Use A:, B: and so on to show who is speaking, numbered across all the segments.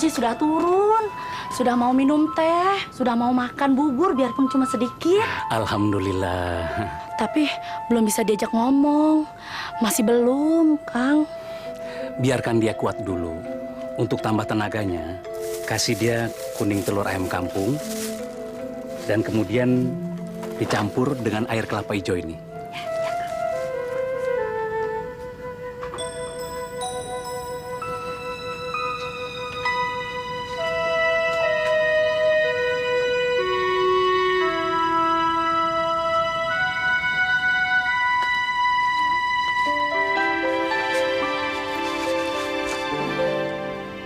A: nafasnya sudah turun. Sudah mau minum teh, sudah mau makan bubur biarpun cuma sedikit.
B: Alhamdulillah.
A: Tapi belum bisa diajak ngomong. Masih belum, Kang.
B: Biarkan dia kuat dulu. Untuk tambah tenaganya, kasih dia kuning telur ayam kampung. Dan kemudian dicampur dengan air kelapa hijau ini.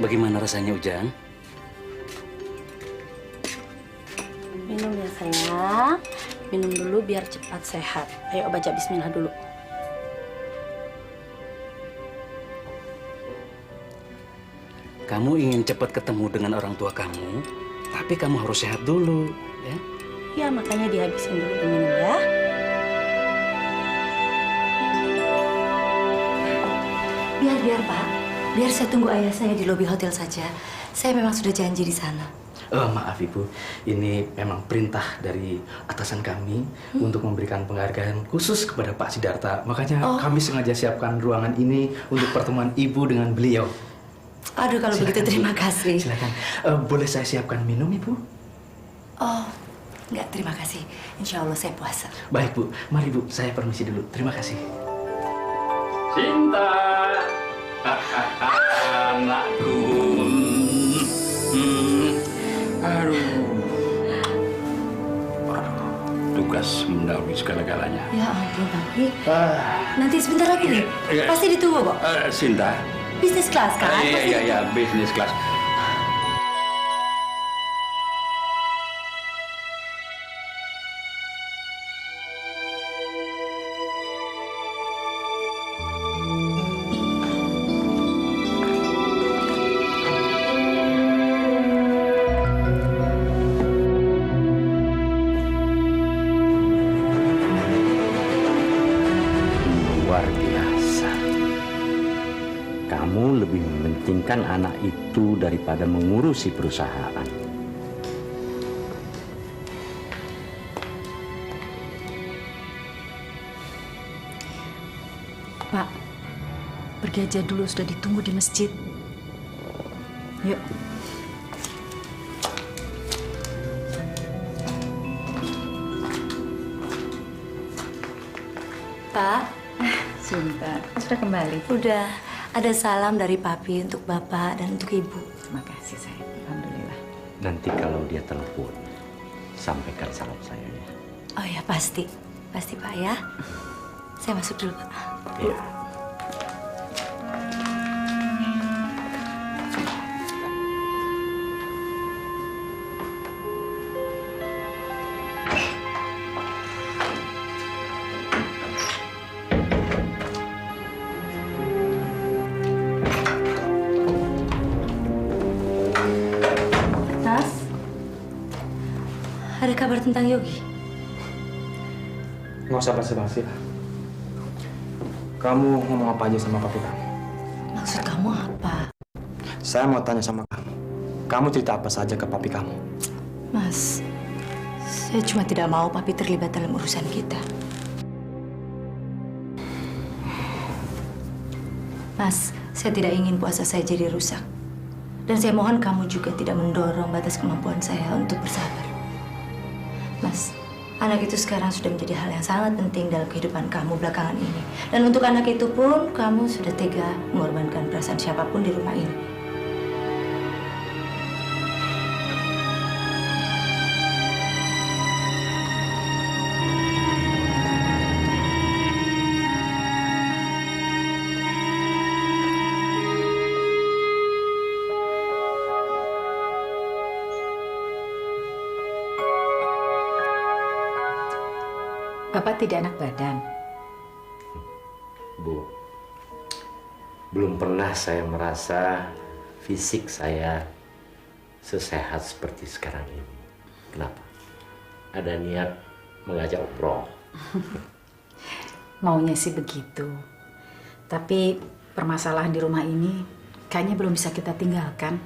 B: Bagaimana rasanya, Ujang?
A: Minum ya, sayang. Minum dulu biar cepat sehat. Ayo baca bismillah dulu.
B: Kamu ingin cepat ketemu dengan orang tua kamu, tapi kamu harus sehat dulu, ya?
A: Ya, makanya dihabisin dulu diminum ya.
C: Biar Pak. Biar saya tunggu ayah saya di lobi hotel saja. Saya memang sudah janji di sana.
D: Maaf Ibu, ini memang perintah dari atasan kami untuk memberikan penghargaan khusus kepada Pak Sidarta. Makanya kami sengaja siapkan ruangan ini untuk pertemuan Ibu dengan beliau.
C: Aduh, kalau
D: Silakan,
C: begitu terima
D: Bu.
C: kasih.
D: Silakan. Boleh saya siapkan minum, Ibu?
C: Oh, enggak, terima kasih. Insya Allah saya puasa.
D: Baik Bu, mari Bu, saya permisi dulu. Terima kasih.
B: Cinta, anakku.
E: Tugas mendahului segala-galanya.
C: Ya ampun, Papi. Nanti sebentar lagi nih.
E: Iya.
C: Pasti ditunggu kok.
E: Sinta.
C: Bisnis kelas kan? Pasti
E: Iya, bisnis kelas.
F: Luar biasa. Kamu lebih mementingkan anak itu daripada mengurusi perusahaan.
G: Pak, pergi aja dulu, sudah ditunggu di masjid. Yuk.
C: Pak,
G: Cinta, sudah kembali.
C: udah ada salam dari Papi untuk Bapak dan untuk Ibu.
G: Terima kasih, sayang. Alhamdulillah.
F: Nanti kalau dia telepon, sampaikan salam saya ya.
C: Oh ya, pasti. Pasti Pak ya. Saya masuk dulu, Pak.
F: Ya.
C: Mas, ada kabar tentang Yogi?
D: Nggak usah basa-basi lah. Kamu ngomong apa aja sama papi kamu?
C: Maksud kamu apa?
D: Saya mau tanya sama kamu. Kamu cerita apa saja ke papi kamu?
C: Mas, saya cuma tidak mau Papi terlibat dalam urusan kita. Mas, saya tidak ingin puasa saya jadi rusak. Dan saya mohon kamu juga tidak mendorong batas kemampuan saya untuk bersabar. Mas, anak itu sekarang sudah menjadi hal yang sangat penting dalam kehidupan kamu belakangan ini. Dan untuk anak itu pun, kamu sudah tega mengorbankan perasaan siapapun di rumah ini.
G: Bapak tidak enak badan.
F: Bu, belum pernah saya merasa fisik saya sesehat seperti sekarang ini. Kenapa? Ada niat mengajak umroh.
G: Maunya sih begitu. Tapi permasalahan di rumah ini kayaknya belum bisa kita tinggalkan.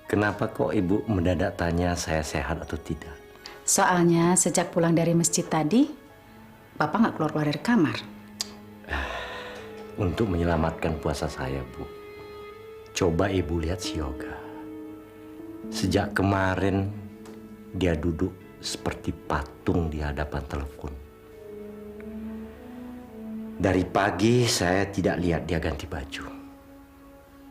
F: Kenapa kok ibu mendadak tanya saya sehat atau tidak?
G: Soalnya sejak pulang dari masjid tadi, Bapak nggak keluar-keluar dari kamar.
F: Untuk menyelamatkan puasa saya, Bu. Coba ibu lihat si Yoga. Sejak kemarin dia duduk seperti patung di hadapan telepon. Dari pagi saya tidak lihat dia ganti baju.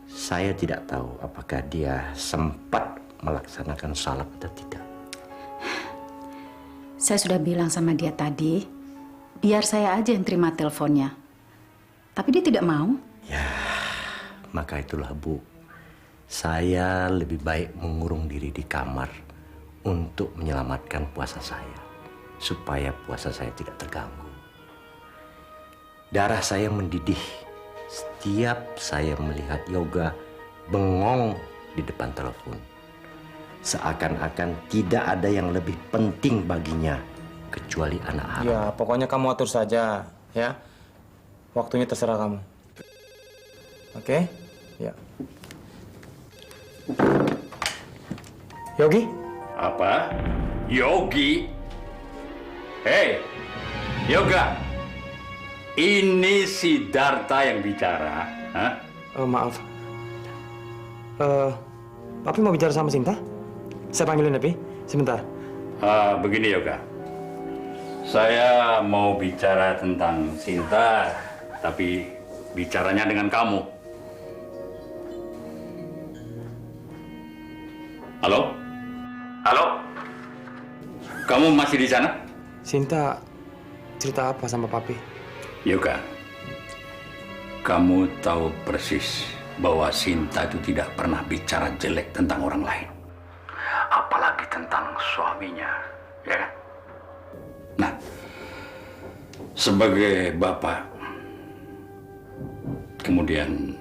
F: Saya tidak tahu apakah dia sempat melaksanakan salat atau tidak.
G: Saya sudah bilang sama dia tadi, biar saya aja yang terima teleponnya. Tapi dia tidak mau.
F: Ya, maka itulah Bu. Saya lebih baik mengurung diri di kamar untuk menyelamatkan puasa saya. Supaya puasa saya tidak terganggu. Darah saya mendidih setiap saya melihat Yoga bengong di depan telepon. Seakan-akan tidak ada yang lebih penting baginya kecuali anak haram.
H: Ya, pokoknya kamu atur saja, ya. Waktunya terserah kamu. Oke? Ya. Yogi?
E: Apa? Yogi? Hei, Yoga. Ini si Darta yang bicara. Hah?
H: Maaf. Papi mau bicara sama Sinta? Saya panggilin Papi. Sebentar.
E: Begini Yoga. Saya mau bicara tentang Sinta, tapi bicaranya dengan kamu. Halo? Halo? Kamu masih di sana?
H: Sinta cerita apa sama Papi?
E: Yoga, kamu tahu persis bahwa Sinta itu tidak pernah bicara jelek tentang orang lain. Apalagi tentang suaminya, ya kan? Nah, sebagai bapak, kemudian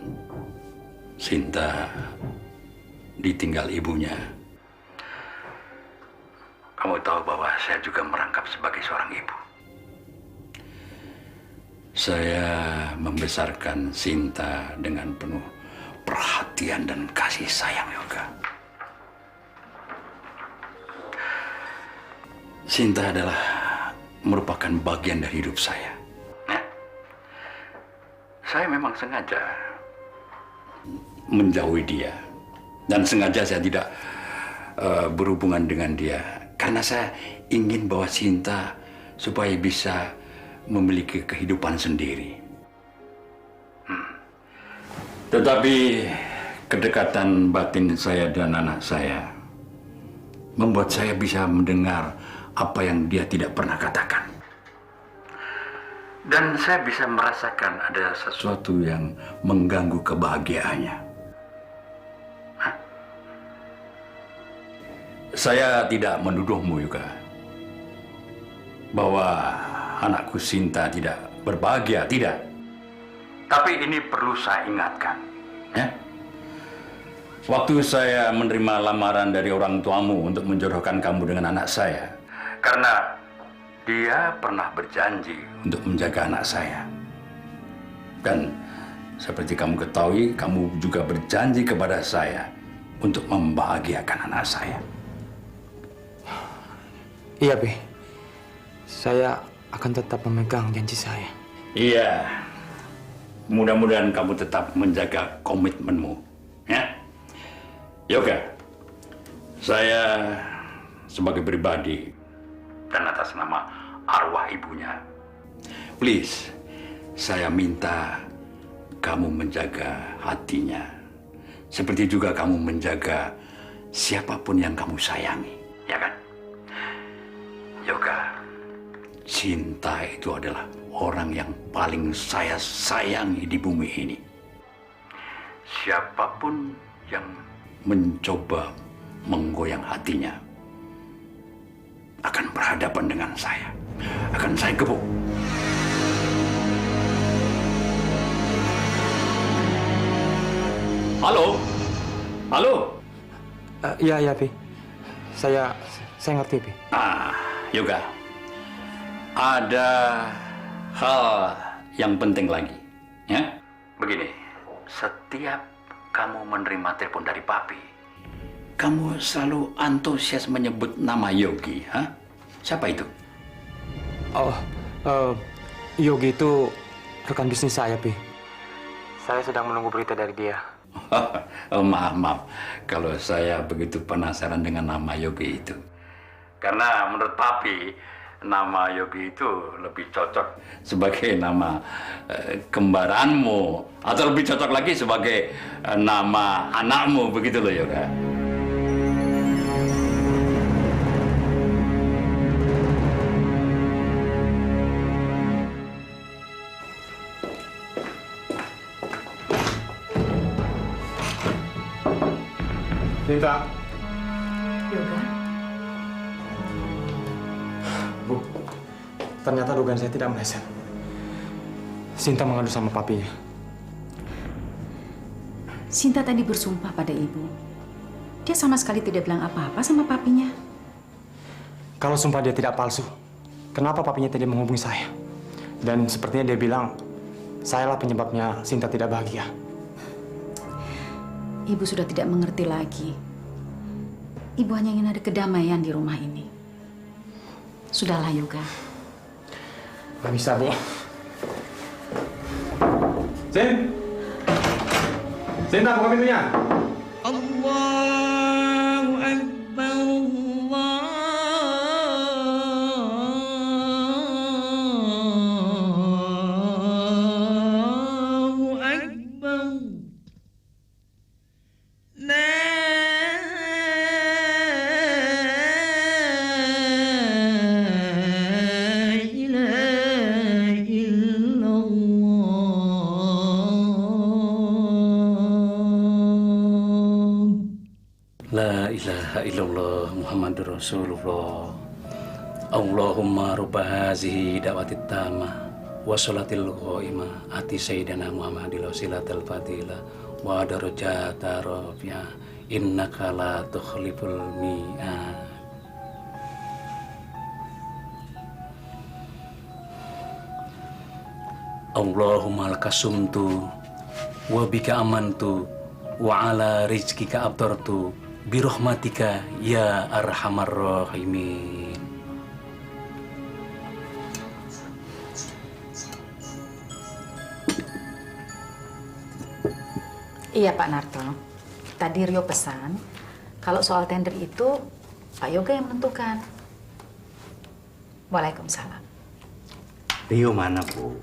E: Sinta ditinggal ibunya. Kamu tahu bahwa saya juga merangkap sebagai seorang ibu. Saya membesarkan Sinta dengan penuh perhatian dan kasih sayang, Yoga. Sinta adalah merupakan bagian dari hidup saya. Nah, saya memang sengaja menjauhi dia. Dan sengaja saya tidak berhubungan dengan dia. Karena saya ingin bahwa Sinta supaya bisa memiliki kehidupan sendiri. Tetapi kedekatan batin saya dan anak saya membuat saya bisa mendengar apa yang dia tidak pernah katakan. Dan saya bisa merasakan ada sesuatu yang mengganggu kebahagiaannya. Saya tidak menuduhmu juga bahwa anakku Sinta tidak berbahagia, tidak. Tapi ini perlu saya ingatkan, ya. Waktu saya menerima lamaran dari orang tuamu untuk menjodohkan kamu dengan anak saya, karena dia pernah berjanji untuk menjaga anak saya. Dan seperti kamu ketahui, kamu juga berjanji kepada saya untuk membahagiakan anak saya.
H: Iya, Pi. Saya akan tetap memegang janji saya.
E: Iya. Mudah-mudahan kamu tetap menjaga komitmenmu, ya. Yoga, saya sebagai pribadi dan atas nama arwah ibunya, please, saya minta kamu menjaga hatinya. Seperti juga kamu menjaga siapapun yang kamu sayangi, ya kan? Yoga, Sinta itu adalah orang yang paling saya sayangi di bumi ini. Siapapun yang mencoba menggoyang hatinya akan berhadapan dengan saya. Akan saya gebuk. Halo? Halo?
H: Iya, Pi. Saya ngerti, Pi.
E: Yoga, ada hal yang penting lagi, ya. Begini, setiap kamu menerima telepon dari Papi, kamu selalu antusias menyebut nama Yogi, ha? Siapa itu?
H: Oh, Yogi itu rekan bisnis saya, Pi. Saya sedang menunggu berita dari dia.
E: Maaf. Kalau saya begitu penasaran dengan nama Yogi itu. Karena menurut Papi, nama Yogi itu lebih cocok sebagai nama kembaranmu. Atau lebih cocok lagi sebagai nama anakmu, begitu loh, Yoga.
H: Sinta.
C: Yoga?
H: Bu, ternyata dugaan saya tidak meleset. Sinta mengadu sama papinya.
G: Sinta tadi bersumpah pada ibu. Dia sama sekali tidak bilang apa-apa sama papinya.
H: Kalau sumpah dia tidak palsu, kenapa papinya tidak menghubungi saya? Dan sepertinya dia bilang, sayalah penyebabnya Sinta tidak bahagia.
G: Ibu sudah tidak mengerti lagi. Ibu hanya ingin ada kedamaian di rumah ini. Sudahlah, Yoga.
H: Nggak bisa, Bu. Sinta, buka pintunya.
I: Allahu Akbar, Allahu Akbar. La ilaha illallah.
B: La ilaha illallah Muhammadur Rasulullah. Allahumma rubba hazihi da'watit tamah wa sholatil qaimah ati sayyidina Muhammadil wasilatal fadilah wa darajata rafi'ah innaka la tukhliful mi'ad. Allahumma lakasumtu wa bika amantu wa ala rizkika abtartu birahmatika ya arhamar rahimin.
G: Iya, Pak Narto. Tadi Rio pesan, kalau soal tender itu, Pak Yoga yang menentukan. Waalaikumsalam.
F: Rio mana, Bu?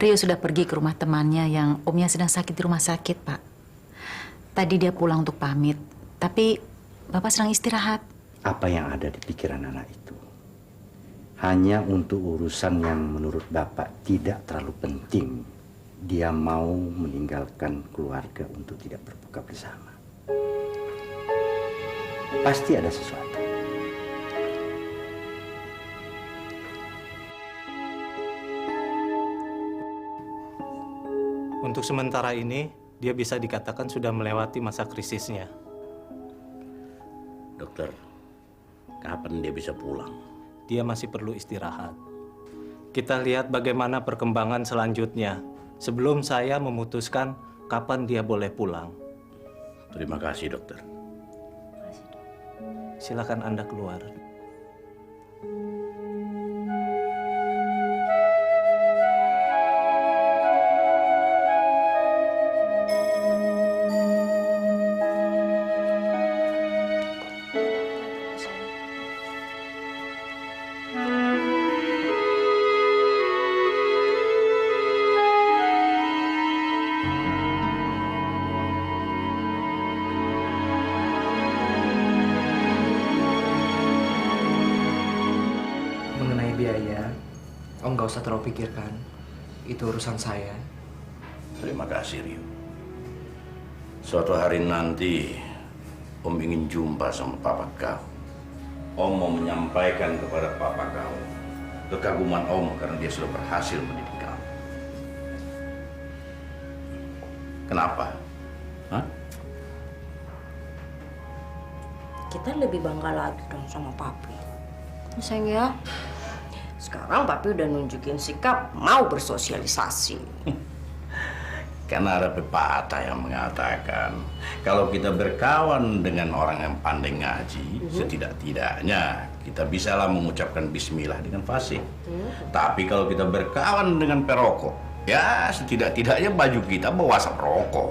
G: Rio sudah pergi ke rumah temannya yang omnya sedang sakit di rumah sakit, Pak. Tadi dia pulang untuk pamit, tapi Bapak sedang istirahat.
F: Apa yang ada di pikiran anak itu? Hanya untuk urusan yang menurut Bapak tidak terlalu penting. Dia mau meninggalkan keluarga untuk tidak berbuka bersama. Pasti ada sesuatu.
H: Untuk sementara ini, dia bisa dikatakan sudah melewati masa krisisnya.
J: Dokter, kapan dia bisa pulang?
H: Dia masih perlu istirahat. Kita lihat bagaimana perkembangan selanjutnya sebelum saya memutuskan kapan dia boleh pulang.
J: Terima kasih, dokter.
H: Silakan Anda keluar.
D: Mengenai biaya, Om nggak usah terlalu pikirkan. Itu urusan saya.
J: Terima kasih, Rio. Suatu hari nanti, Om ingin jumpa sama papa kau. Om mau menyampaikan kepada papa kau kekaguman Om karena dia sudah berhasil mendidik kau. Kenapa? Hah?
A: Kita lebih bangga lagi dong sama papi. Sayang ya. Sekarang papi udah nunjukin sikap mau bersosialisasi.
J: Karena ada pepatah yang mengatakan kalau kita berkawan dengan orang yang pandai ngaji, setidak-tidaknya kita bisalah mengucapkan bismillah dengan fasih. Tapi kalau kita berkawan dengan perokok, ya setidak-tidaknya baju kita bawa asap rokok.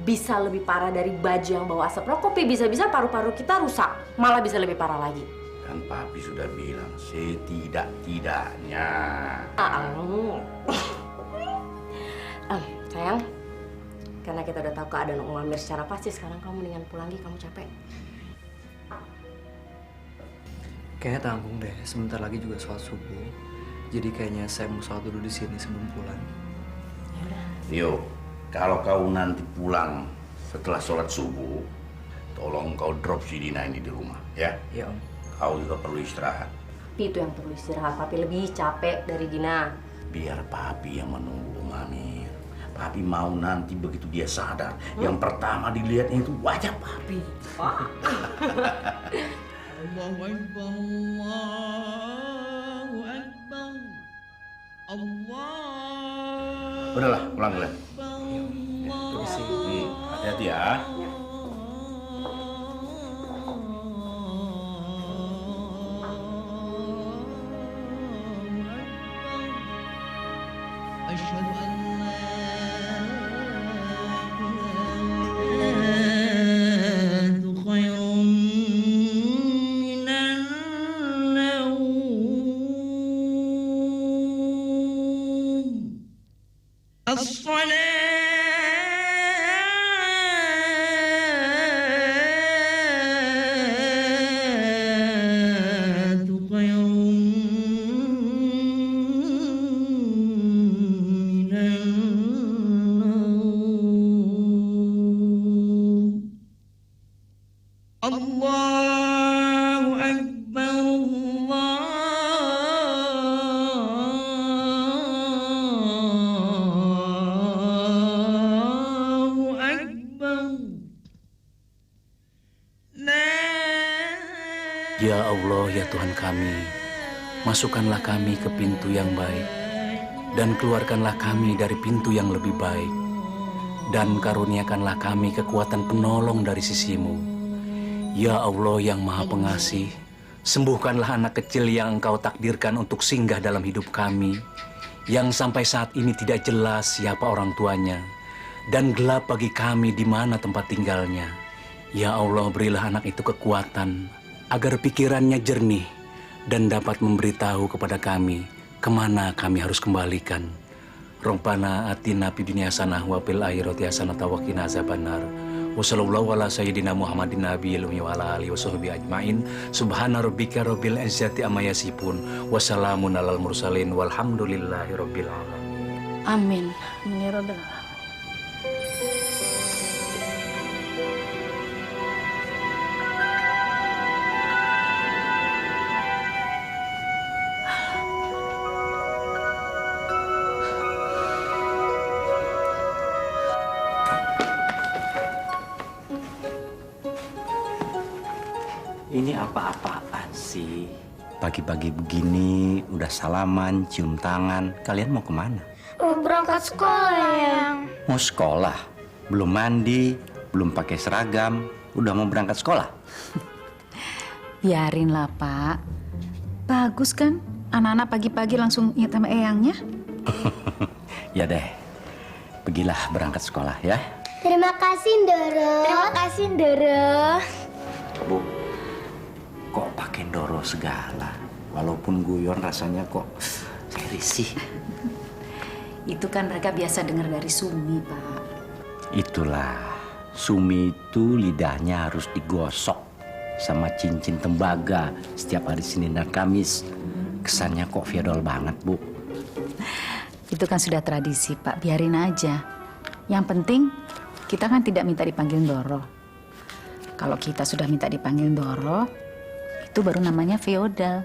A: Bisa lebih parah dari baju yang bawa asap rokok, bisa-bisa paru-paru kita rusak, malah bisa lebih parah lagi.
J: Kan papi sudah bilang setidak-tidaknya.
A: Sayang, karena kita udah tahu keadaan Om Amir secara pasti, sekarang kamu mendingan pulang lagi, kamu capek.
K: Kayaknya tanggung deh, sebentar lagi juga sholat subuh. Jadi kayaknya saya mau sholat dulu di sini sebelum pulang.
J: Rio, kalau kau nanti pulang setelah sholat subuh, tolong kau drop si Dina ini di rumah, ya?
K: Iya, Om.
J: Kau juga perlu istirahat.
A: Papi itu yang perlu istirahat, Papi lebih capek dari Dina.
J: Biar Papi yang menunggu Om Amir. Papi mau nanti begitu dia sadar, yang pertama dilihatnya itu wajah Papi.
I: Allahu Akbar, Allahu Akbar, Allah.
J: Udahlah, pulang kalian. Hati-hati ya.
I: Asyhadu an Allahu Akbar, Allahu Akbar.
B: Ya Allah, ya Tuhan kami, masukkanlah kami ke pintu yang baik, dan keluarkanlah kami dari pintu yang lebih baik, dan karuniakanlah kami kekuatan penolong dari sisi-Mu. Ya Allah yang Maha Pengasih, sembuhkanlah anak kecil yang Engkau takdirkan untuk singgah dalam hidup kami, yang sampai saat ini tidak jelas siapa orang tuanya, dan gelap bagi kami di mana tempat tinggalnya. Ya Allah, berilah anak itu kekuatan, agar pikirannya jernih, dan dapat memberitahu kepada kami, kemana kami harus kembalikan. Rabbana atina fid dunya hasanah wa fil akhirati hasanah wa qina azabannar. Wassallallahu ala sayyidina Muhammadin nabiyil ummi wa ala alihi washabbihi ajmain. Subhana rabbika rabbil izzati amma yasifun. Wassalamun alal mursalin walhamdulillahi rabbil alamin.
A: Amin. Amin ya rabbal alamin.
F: Ini apa-apaan sih? Pagi-pagi begini, udah salaman, cium tangan. Kalian mau kemana?
L: Mau berangkat sekolah, Yang.
F: Mau sekolah? Belum mandi, belum pakai seragam, udah mau berangkat sekolah?
G: Biarinlah, Pak. Bagus kan? Anak-anak pagi-pagi langsung ingat sama eyangnya.
F: Ya deh, pergilah berangkat sekolah ya.
L: Terima kasih, Ndoro. Terima kasih, Ndoro.
F: Bu, kok pakai Ndoro segala? Walaupun guyon rasanya kok saya risih.
G: Itu kan mereka biasa dengar dari Sumi, Pak.
F: Itulah, Sumi itu lidahnya harus digosok sama cincin tembaga setiap hari Senin dan Kamis. Kesannya kok feodal banget, Bu.
G: Itu kan sudah tradisi, Pak. Biarin aja. Yang penting, kita kan tidak minta dipanggil Ndoro. Kalau kita sudah minta dipanggil Ndoro, itu baru namanya feodal.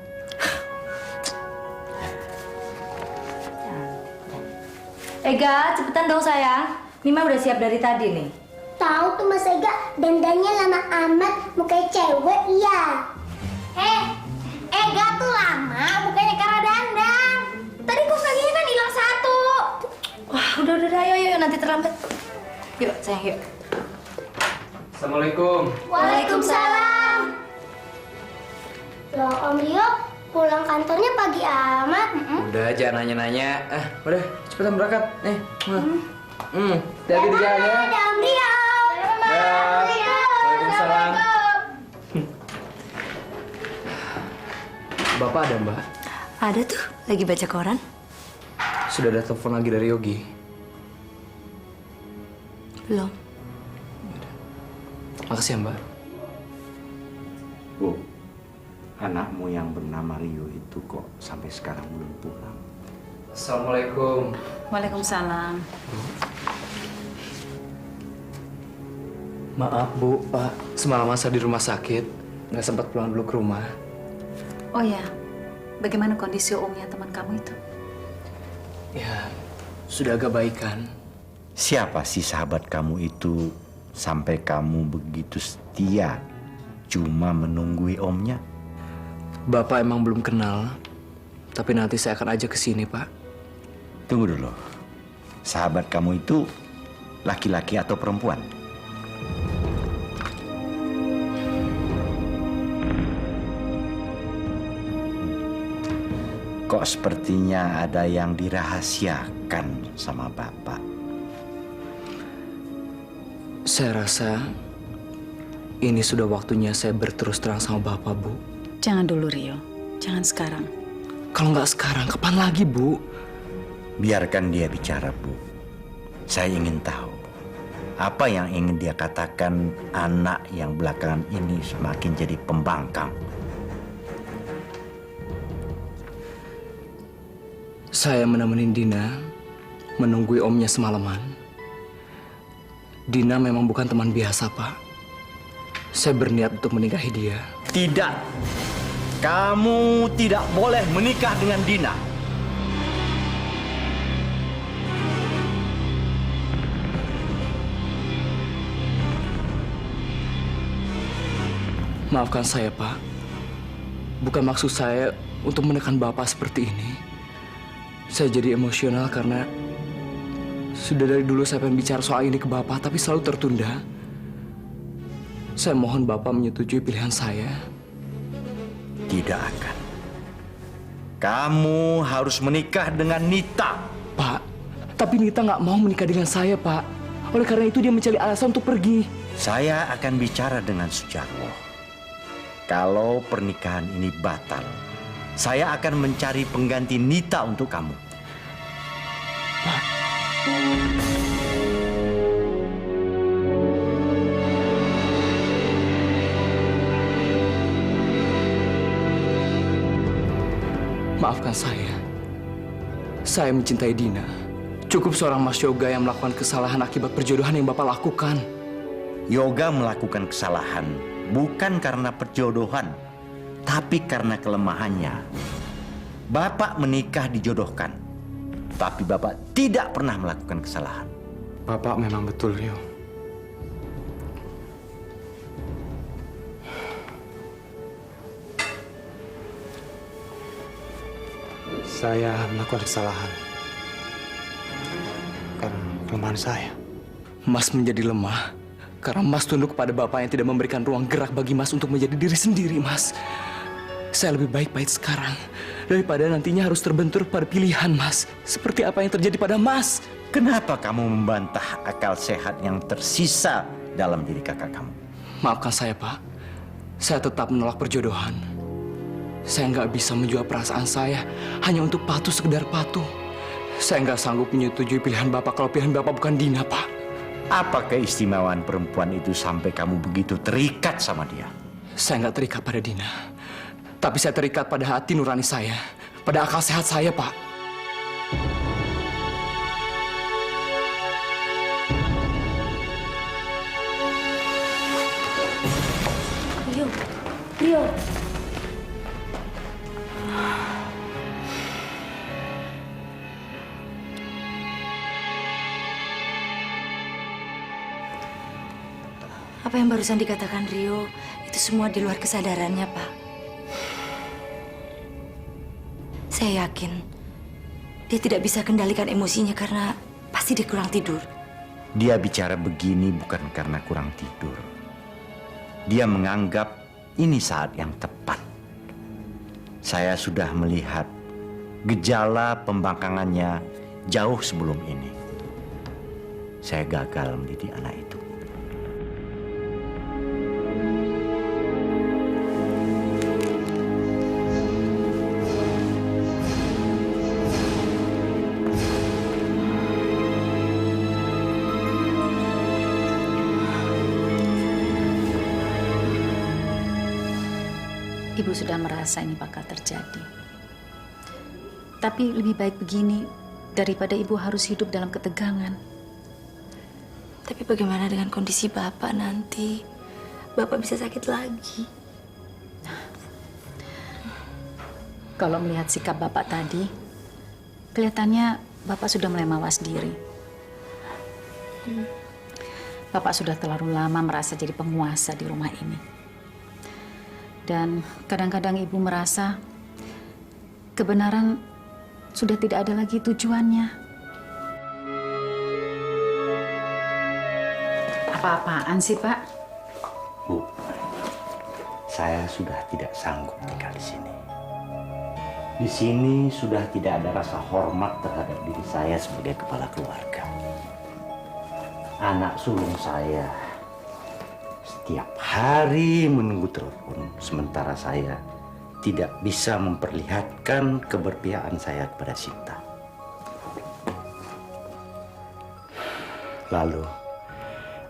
C: Ega, cepetan dong sayang. Mima udah siap dari tadi nih.
L: Tahu tuh Mas Ega, dandannya lama amat, mukanya cewek, iya. Ega tuh lama, mukanya karena dandan. Tadi kok kakinya kan hilang satu.
C: Wah, udah, ayo. terlambat. Yuk, sayang, yuk.
H: Assalamualaikum.
L: Waalaikumsalam. Loh, Om Rio pulang kantornya pagi amat.
K: Udah, jangan nanya-nanya. Udah, cepetan berangkat. Nih. Hati-hati di jalan ya.
L: Dadah, Om Rio.
K: Ya. Waalaikumsalam. Bapak ada, Mbak?
C: Ada tuh, lagi baca koran.
K: Sudah ada telepon lagi dari Yogi?
C: Belum.
K: Makasih ya, Mbak.
F: Bu, anakmu yang bernama Rio itu kok sampai sekarang belum pulang?
K: Assalamualaikum.
G: Waalaikumsalam.
K: Maaf, Bu, Pak. Semalam saya di rumah sakit. Nggak sempat pulang dulu ke rumah.
G: Oh ya, bagaimana kondisi omnya teman kamu itu?
K: Ya, sudah agak baikan.
F: Siapa sih sahabat kamu itu sampai kamu begitu setia cuma menunggui omnya?
K: Bapak emang belum kenal, tapi nanti saya akan ajak ke sini, Pak.
F: Tunggu dulu. Sahabat kamu itu laki-laki atau perempuan? Kok sepertinya ada yang dirahasiakan sama Bapak?
K: Saya rasa ini sudah waktunya saya berterus terang sama Bapak, Bu.
G: Jangan dulu, Rio. Jangan sekarang.
K: Kalau nggak sekarang, kapan lagi, Bu?
F: Biarkan dia bicara, Bu. Saya ingin tahu apa yang ingin dia katakan anak yang belakangan ini semakin jadi pembangkang.
K: Saya menemenin Dina menunggui omnya semalaman. Dina memang bukan teman biasa, Pak. Saya berniat untuk menikahi dia.
F: Tidak. Kamu tidak boleh menikah dengan Dina.
K: Maafkan saya, Pak. Bukan maksud saya untuk menekan Bapak seperti ini. Saya jadi emosional karena sudah dari dulu saya pengen bicara soal ini ke Bapak, tapi selalu tertunda. Saya mohon Bapak menyetujui pilihan saya.
F: Tidak akan. Kamu harus menikah dengan Nita.
K: Pak, tapi Nita nggak mau menikah dengan saya, Pak. Oleh karena itu dia mencari alasan untuk pergi.
F: Saya akan bicara dengan Sujarwo. Kalau pernikahan ini batal, saya akan mencari pengganti Nita untuk kamu.
K: Pak. Maafkan saya. Saya mencintai Dina. Cukup seorang Mas Yoga yang melakukan kesalahan akibat perjodohan yang Bapak lakukan.
F: Yoga melakukan kesalahan bukan karena perjodohan, tapi karena kelemahannya. Bapak menikah dijodohkan, tapi Bapak tidak pernah melakukan kesalahan.
H: Bapak memang betul, Rio. Saya melakukan kesalahan karena kelemahan saya.
K: Mas menjadi lemah karena Mas tunduk kepada Bapak yang tidak memberikan ruang gerak bagi Mas untuk menjadi diri sendiri, Mas. Saya lebih baik-baik sekarang daripada nantinya harus terbentur pada pilihan, Mas. Seperti apa yang terjadi pada Mas.
F: Kenapa kamu membantah akal sehat yang tersisa dalam diri kakak kamu?
K: Maafkan saya, Pak. Saya tetap menolak perjodohan. Saya nggak bisa menjual perasaan saya hanya untuk patuh sekedar patuh. Saya nggak sanggup menyetujui pilihan Bapak kalau pilihan Bapak bukan Dina, Pak.
F: Apa keistimewaan perempuan itu sampai kamu begitu terikat sama dia?
K: Saya nggak terikat pada Dina. Tapi saya terikat pada hati nurani saya. Pada akal sehat saya, Pak.
L: Rio.
C: Apa yang barusan dikatakan Rio, itu semua di luar kesadarannya, Pak. Saya yakin dia tidak bisa kendalikan emosinya karena pasti dia kurang tidur.
F: Dia bicara begini bukan karena kurang tidur. Dia menganggap ini saat yang tepat. Saya sudah melihat gejala pembangkangannya jauh sebelum ini. Saya gagal mendidik anak itu.
G: Ibu sudah merasa ini bakal terjadi. Tapi lebih baik begini daripada ibu harus hidup dalam ketegangan.
C: Tapi bagaimana dengan kondisi Bapak nanti? Bapak bisa sakit lagi.
G: Kalau melihat sikap Bapak tadi, kelihatannya Bapak sudah mulai mawas diri. Bapak sudah terlalu lama merasa jadi penguasa di rumah ini. Dan kadang-kadang ibu merasa kebenaran sudah tidak ada lagi tujuannya. Apa-apaan sih, Pak?
F: Bu, saya sudah tidak sanggup tinggal di sini. Di sini sudah tidak ada rasa hormat terhadap diri saya sebagai kepala keluarga. Anak sulung saya setiap hari menunggu telepon, sementara saya tidak bisa memperlihatkan keberpihakan saya kepada Sinta. Lalu,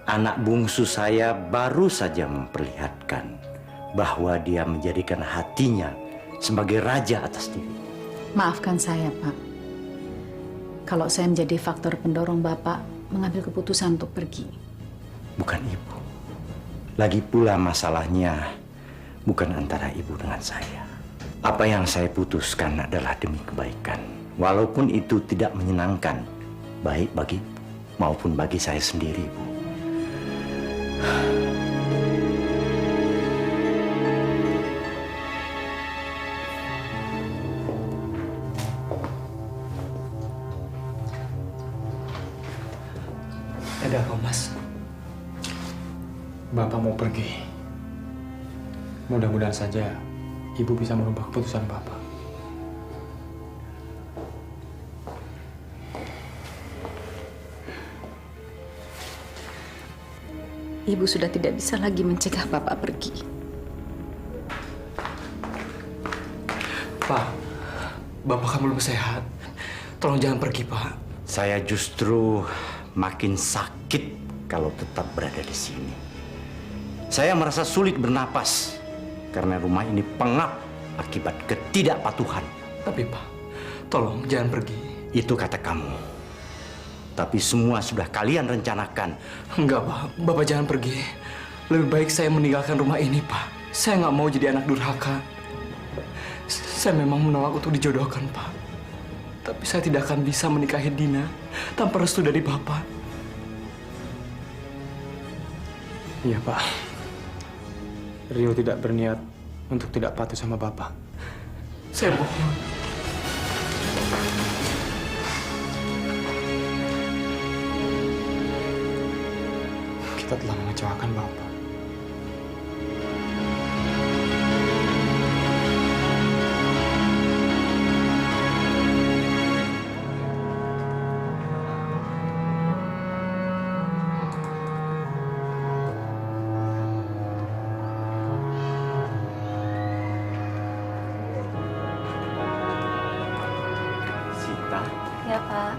F: anak bungsu saya baru saja memperlihatkan bahwa dia menjadikan hatinya sebagai raja atas diri.
G: Maafkan saya, Pak. Kalau saya menjadi faktor pendorong Bapak mengambil keputusan untuk pergi.
F: Bukan ibu. Lagi pula masalahnya bukan antara ibu dengan saya. Apa yang saya putuskan adalah demi kebaikan. Walaupun itu tidak menyenangkan, baik bagi maupun bagi saya sendiri, Bu.
H: Ada apa, Mas? Bapak mau pergi. Mudah-mudahan saja Ibu bisa merubah keputusan Bapak.
G: Ibu sudah tidak bisa lagi mencegah Bapak pergi.
K: Pak, Bapak kan belum sehat. Tolong jangan pergi, Pak.
F: Saya justru makin sakit kalau tetap berada di sini. Saya merasa sulit bernapas karena rumah ini pengap akibat ketidakpatuhan.
K: Tapi Pak, tolong jangan pergi.
F: Itu kata kamu. Tapi semua sudah kalian rencanakan.
K: Enggak, Pak. Bapak jangan pergi. Lebih baik saya meninggalkan rumah ini, Pak. Saya nggak mau jadi anak durhaka. Saya memang menolak untuk dijodohkan, Pak. Tapi saya tidak akan bisa menikahi Dina tanpa restu dari Bapak.
H: Iya, Pak. Rio tidak berniat untuk tidak patuh sama Bapak.
K: Saya mohon.
H: Kita telah mengecewakan Bapak.
C: Ya, Pak.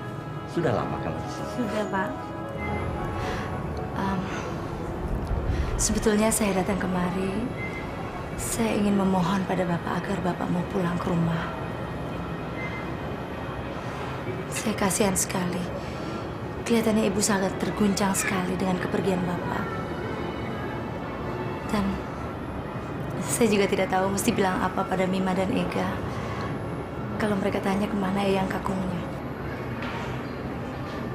F: Sudah lama kamu di sini?
C: Sudah, Pak. Sebetulnya saya datang kemari, saya ingin memohon pada Bapak agar Bapak mau pulang ke rumah. Saya kasihan sekali. Kelihatannya Ibu sangat terguncang sekali dengan kepergian Bapak. Dan saya juga tidak tahu mesti bilang apa pada Mima dan Ega kalau mereka tanya kemana Eyang Kakungnya.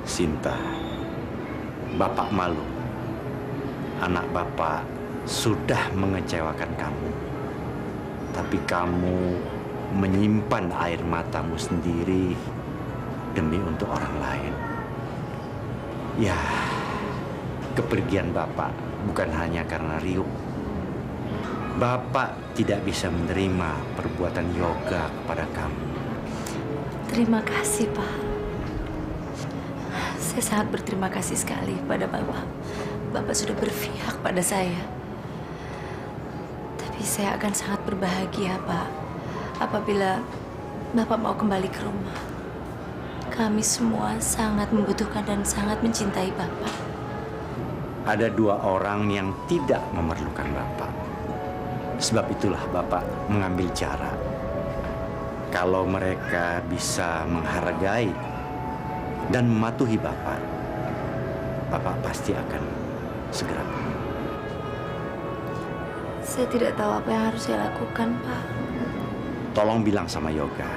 F: Sinta, Bapak malu. Anak Bapak sudah mengecewakan kamu. Tapi kamu menyimpan air matamu sendiri demi untuk orang lain. Ya, kepergian Bapak bukan hanya karena Rio. Bapak tidak bisa menerima perbuatan Yoga kepada kamu.
C: Terima kasih, Pak. Saya sangat berterima kasih sekali pada Bapak. Bapak sudah berpihak pada saya. Tapi saya akan sangat berbahagia, Pak, apabila Bapak mau kembali ke rumah. Kami semua sangat membutuhkan dan sangat mencintai Bapak.
F: Ada 2 orang yang tidak memerlukan Bapak. Sebab itulah Bapak mengambil cara. Kalau mereka bisa menghargai dan mematuhi Bapak, Bapak pasti akan segera pulang.
C: Saya tidak tahu apa yang harus saya lakukan, Pak.
F: Tolong bilang sama Yoga,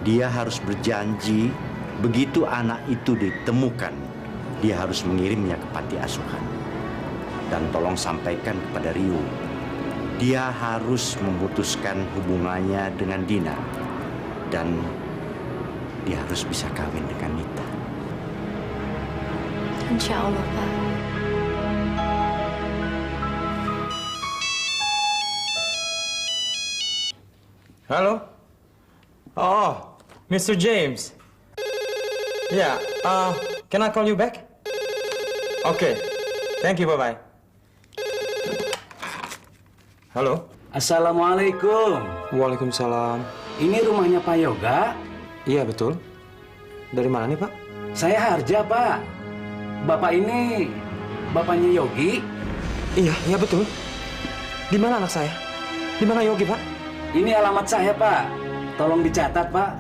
F: dia harus berjanji begitu anak itu ditemukan, dia harus mengirimnya ke panti asuhan. Dan tolong sampaikan kepada Rio, dia harus memutuskan hubungannya dengan Dina. Dan dia harus bisa kawin dengan Nita.
C: Insya Allah, Pak.
H: Halo? Oh, Mr. James. Yeah, can I call you back? Okay, thank you, bye-bye. Halo?
B: Assalamualaikum.
H: Waalaikumsalam.
B: Ini rumahnya Pak Yoga?
H: Iya, betul. Dari mana nih, Pak?
B: Saya Harja, Pak. Bapak ini bapaknya Yogi?
H: Iya, betul. Di mana anak saya? Di mana Yogi, Pak?
B: Ini alamat saya, Pak. Tolong dicatat, Pak.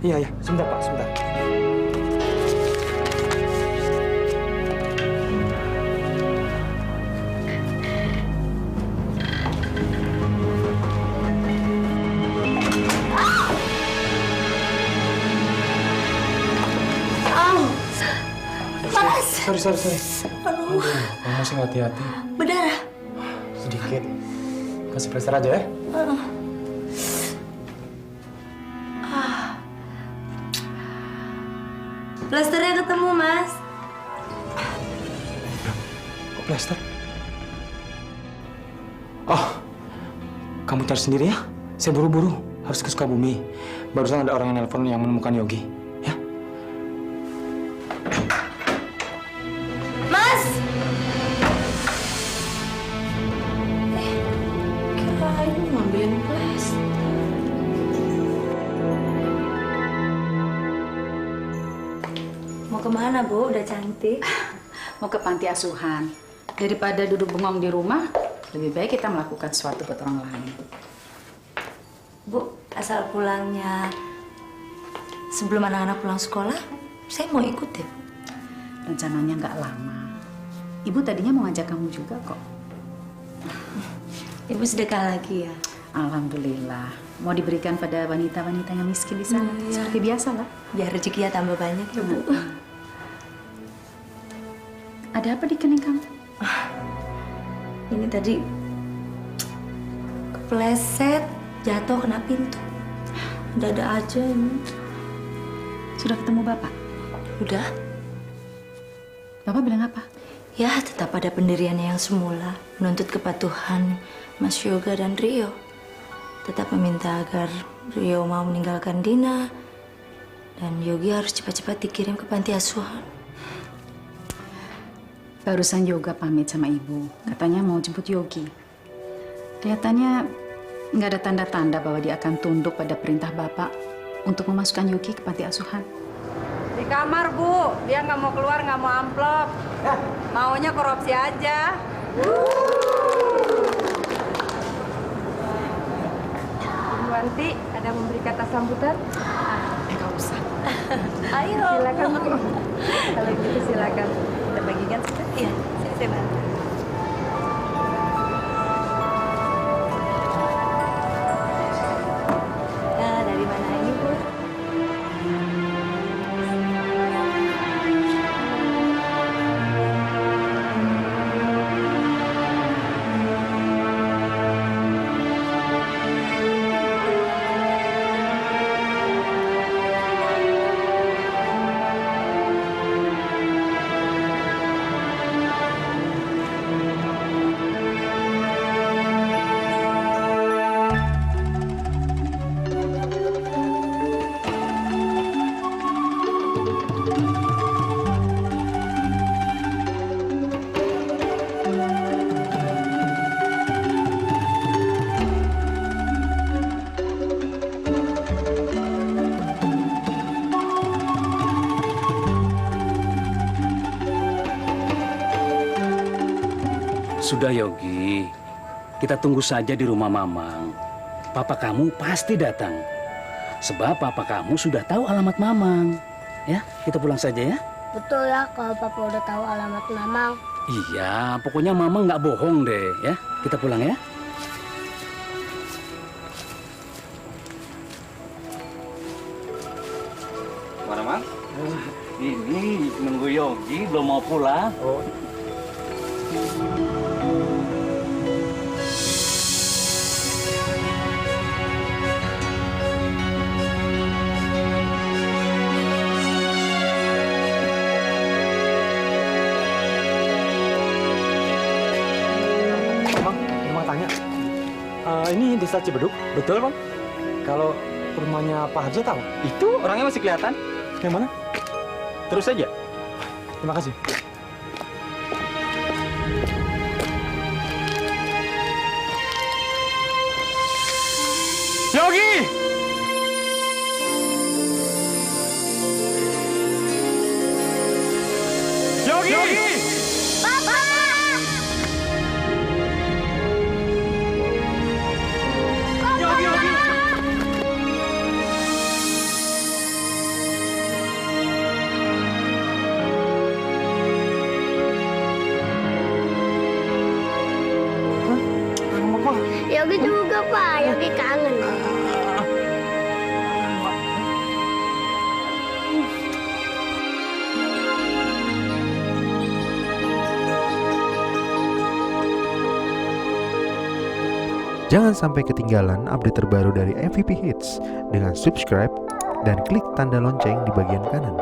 H: Iya. Sebentar, Pak, sebentar. Sorry.
C: Aduh.
H: Kamu masih hati-hati.
C: Berdarah.
H: Sedikit. Kasih plester aja ya.
C: Plasternya ketemu, Mas.
H: Kok plester? Oh, kamu cari sendiri ya. Saya buru-buru harus ke Sukabumi. Barusan ada orang yang nelpon yang menemukan Yogi.
C: Kemana, Bu? Udah cantik.
G: Mau ke panti asuhan. Daripada duduk bengong di rumah, lebih baik kita melakukan sesuatu buat orang lain.
C: Bu, asal pulangnya sebelum anak-anak pulang sekolah, saya mau ikut deh.
G: Rencananya nggak lama. Ibu tadinya mau ngajak kamu juga kok.
C: Ibu sedekah lagi ya?
G: Alhamdulillah. Mau diberikan pada wanita-wanita yang miskin di sana.
C: Iya.
G: Seperti biasa lah.
C: Biar rezekinya tambah banyak ya, Bu.
G: Ada apa di kening kamu?
C: Ini tadi kepleset, jatuh kena pintu. Dada aja ini.
G: Sudah ketemu Bapak?
C: Udah.
G: Bapak bilang apa?
C: Ya, tetap pada pendiriannya yang semula. Menuntut kepatuhan Mas Yoga dan Rio. Tetap meminta agar Rio mau meninggalkan Dina. Dan Yogi harus cepat-cepat dikirim ke panti asuhan.
G: Barusan Yoga pamit sama ibu. Katanya mau jemput Yogi. Kelihatannya nggak ada tanda-tanda bahwa dia akan tunduk pada perintah Bapak untuk memasukkan Yogi ke panti asuhan.
M: Di kamar, Bu. Dia nggak mau keluar, nggak mau amplop. Maunya korupsi aja. Bu Wanti, ada memberi kata sambutan?
G: Nggak usah.
C: Ayo.
M: Silakan, Bu. Kalau gitu silakan. Kita bagikan sudah.
C: Iya, saya bantu. Nah, dari mana ini, Bu?
B: Sudah Yogi, kita tunggu saja di rumah Mamang. Papa kamu pasti datang. Sebab papa kamu sudah tahu alamat Mamang. Ya, kita pulang saja ya.
L: Betul ya kalau papa udah tahu alamat Mamang.
B: Iya, pokoknya Mamang nggak bohong deh ya. Kita pulang ya.
N: Mana, Mang?
B: Ini nunggu Yogi belum mau pulang.
N: Oh.
H: Bang tanya, ini desa Cibeduk, betul Bang? Kalau rumahnya Pak Harjo tahu?
N: Itu orangnya masih kelihatan.
H: Yang mana?
N: Terus saja.
H: Terima kasih. Yogi! Yogi! Yogi!
L: Papa!
H: Yogi, Yogi!
L: Yogi juga Pak, Yogi kangen.
O: Jangan sampai ketinggalan update terbaru dari MVP Hits dengan subscribe dan klik tanda lonceng di bagian kanan.